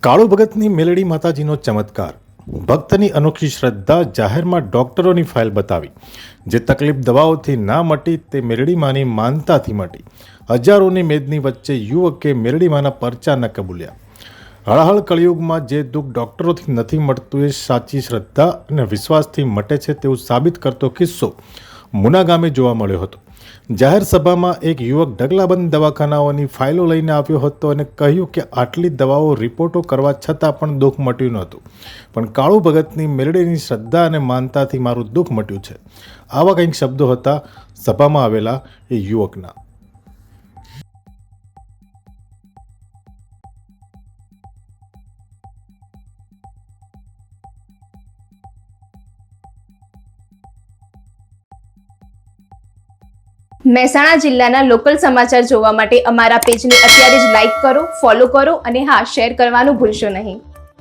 કાળુ ભગતની મેલડી માતાજીનો ચમત્કાર, ભક્તની અનોખી શ્રદ્ધા, જાહેરમાં ડોક્ટરોની ફાઇલ બતાવી. જે તકલીફ દવાઓથી ના મટી તે મેલડી માની માનતાથી મટી. હજારોની મેદની વચ્ચે યુવકે મેલડી માના પરચા ન કબૂલ્યા. હળહળ કળિયુગમાં જે દુઃખ ડોક્ટરોથી નથી મળતું એ સાચી શ્રદ્ધા અને વિશ્વાસથી મટે છે તેવું સાબિત કરતો કિસ્સો મુના ગામે જોવા મળ્યો હતો. જાહેર સભામાં એક યુવક ઢગલાબંધ દવાખાનાઓની ફાઇલો લઈને આવ્યો હતો અને કહ્યું કે આટલી દવાઓ રિપોર્ટો કરવા છતાં પણ દુઃખ મટ્યું નહોતું, પણ કાળુ ભગતની મેલડીની શ્રદ્ધા અને માનતાથી મારું દુઃખ મટ્યું છે. આવા કંઈક શબ્દો હતા સભામાં આવેલા એ યુવકના. મહેસાણા જિલ્લાના લોકલ સમાચાર જોવા માટે અમારા પેજને અત્યારે જ લાઈક કરો, ફોલો કરો અને હા, શેર કરવાનું ભૂલશો નહીં.